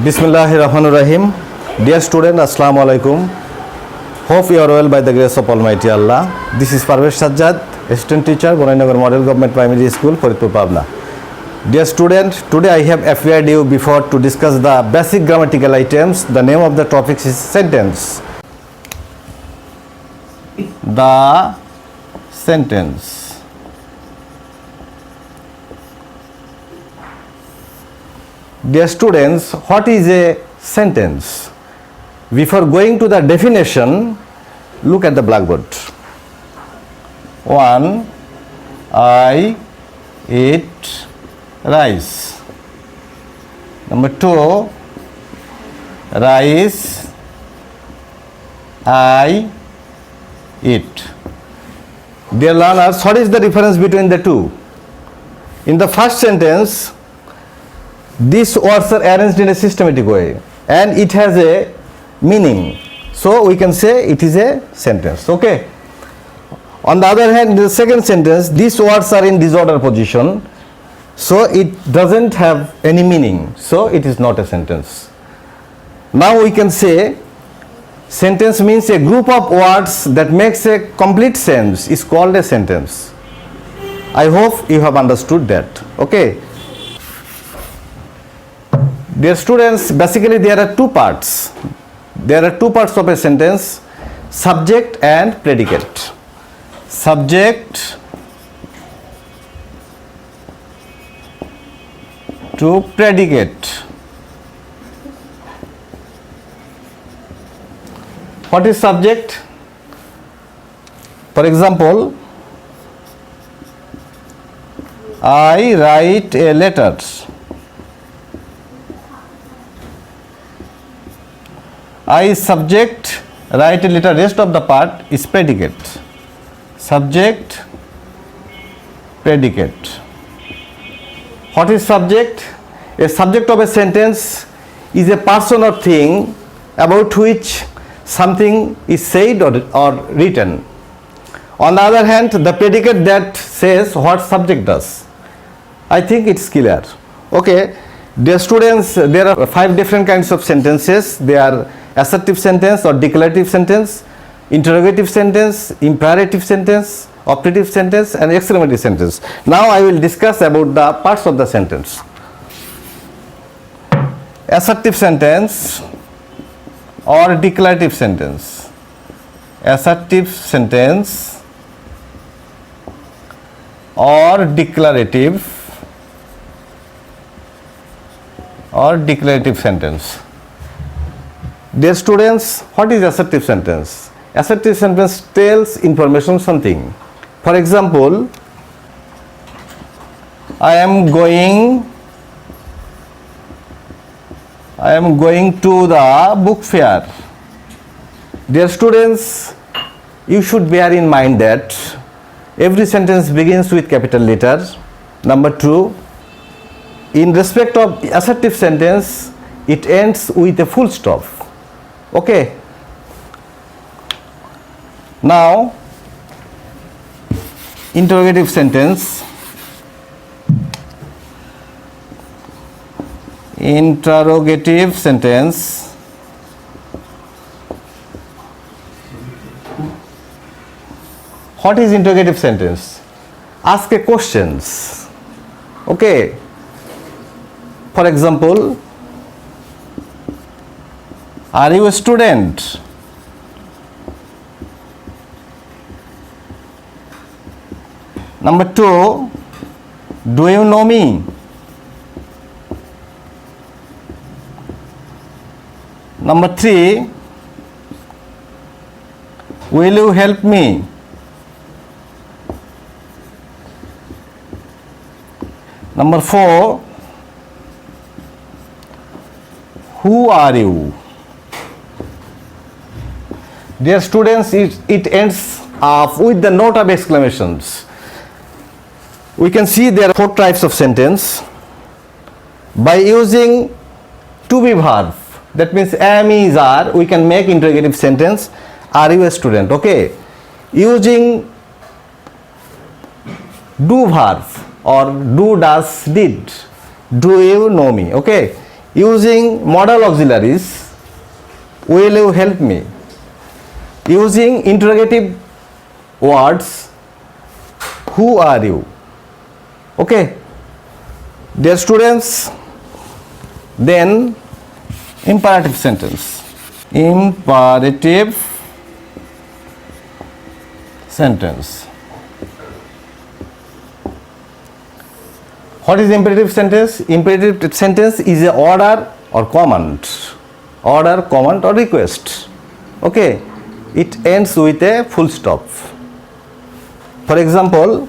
Bismillahirrahmanirrahim. Dear student, Assalamu alaikum. Hope you are well by the grace of Almighty Allah. This is Parvesh Sajjad, assistant teacher, Gorainagar Model Government Primary School, Faridpur, Pabna. Dear student, today I have appeared you before to discuss the basic grammatical items. The name of the topic is sentence. The sentence. Dear students, what is a sentence? Before going to the definition, look at the blackboard. 1. I eat rice. Number 2. Rice I eat. Dear learners, what is the difference between the two? In the first sentence, these words are arranged in a systematic way and it has a meaning. So we can say it is a sentence. Okay. On the other hand, in the second sentence, these words are in disorder position. So it doesn't have any meaning. So it is not a sentence. Now we can say sentence means a group of words that makes a complete sense is called a sentence. I hope you have understood that. Okay. Dear students, basically there are two parts. There are two parts of a sentence, subject and predicate. Subject to predicate. What is subject? For example, I write a letter. I subject, write a letter, rest of the part is predicate. Subject, predicate. What is subject? A subject of a sentence is a person or thing about which something is said or written. On the other hand, the predicate that says what subject does. I think it's clear. Okay. Dear students, there are 5 different kinds of sentences. They are assertive sentence or declarative sentence, interrogative sentence, imperative sentence, operative sentence and exclamative sentence. Now I will discuss about the parts of the sentence. Assertive sentence or declarative sentence. Assertive sentence or declarative sentence. Dear students, what is assertive sentence? Assertive sentence tells information something. For example, I am going to the book fair. Dear students, you should bear in mind that every sentence begins with capital letter. Number 2, in respect of assertive sentence, it ends with a full stop. Okay. Now, interrogative sentence. Interrogative sentence. What is interrogative sentence? Ask a questions. Okay. For example, are you a student? Number 2, do you know me? Number 3, will you help me? Number 4, who are you? Dear students, it ends up with the note of exclamations. We can see there are 4 types of sentence. By using to be verb, that means am, is, are, we can make interrogative sentence. Are you a student? Okay. Using do verb or do, does, did. Do you know me? Okay. Using modal auxiliaries, will you help me? Using interrogative words, who are you? Okay, dear students, then imperative sentence. Imperative sentence. What is imperative sentence? Imperative sentence is a order or command. Order, command or request. Okay, it ends with a full stop. For example,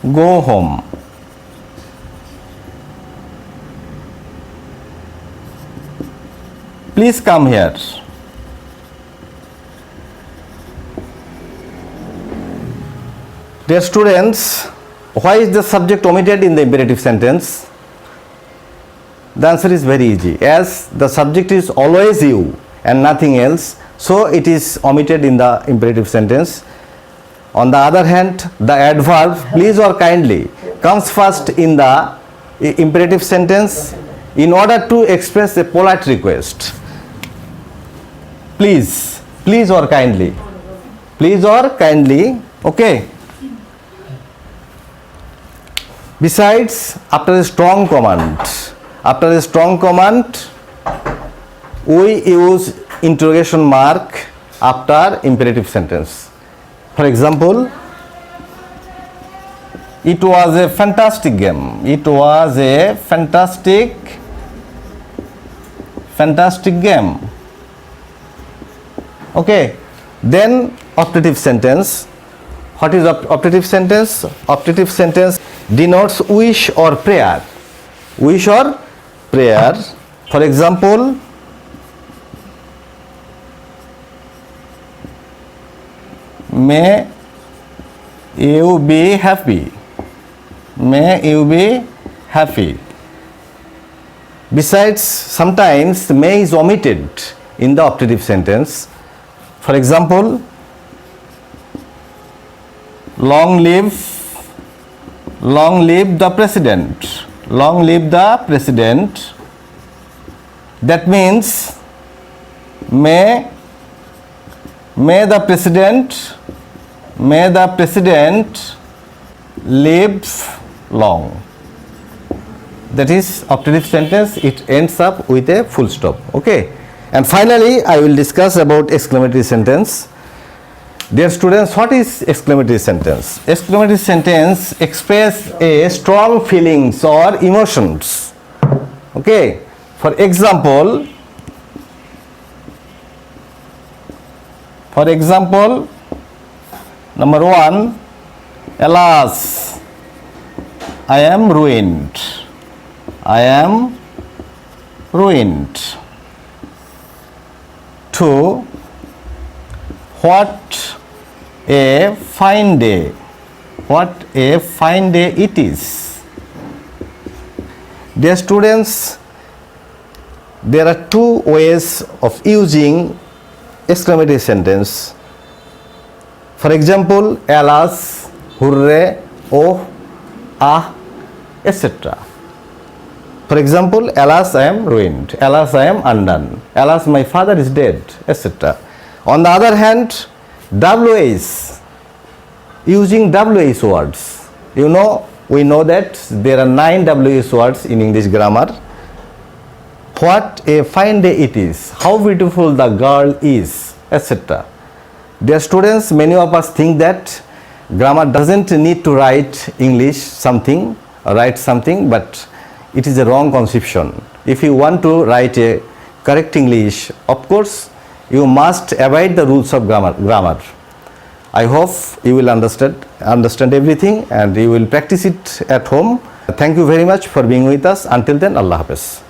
go home. Please come here. Dear students, why is the subject omitted in the imperative sentence? The answer is very easy. As the subject is always you and nothing else, so it is omitted in the imperative sentence. On the other hand, the adverb please or kindly comes first in the imperative sentence in order to express a polite request. Please, please or kindly, please or kindly, okay. Besides, after a strong command, we use interrogation mark after imperative sentence. For example, it was a fantastic game. It was a fantastic game. Okay, then optative sentence. What is optative sentence? Optative sentence denotes wish or prayer. Wish or prayer. For example, may you be happy. May you be happy. Besides, sometimes may is omitted in the optative sentence. For example, long live the president. Long live the president. That means may the president live long. That is optative sentence. It ends up with a full stop. Okay. And finally, I will discuss about exclamatory sentence. Dear students, what is exclamatory sentence? Exclamatory sentence express a strong feelings or emotions. Okay. For example, number 1, alas, I am ruined. I am ruined. 2, what a fine day. What a fine day it is. Dear students, there are two ways of using exclamatory sentence. For example, alas, hurray, oh, ah, etc. For example, alas, I am ruined. Alas, I am undone. Alas, my father is dead, etc. On the other hand, WH, using WH words. You know, we know that there are 9 WH words in English grammar. What a fine day it is. How beautiful the girl is, etc. Dear students, many of us think that grammar doesn't need to write English something, but it is a wrong conception. If you want to write a correct English, of course, you must abide the rules of grammar. I hope you will understand everything and you will practice it at home. Thank you very much for being with us. Until then, Allah Hafiz.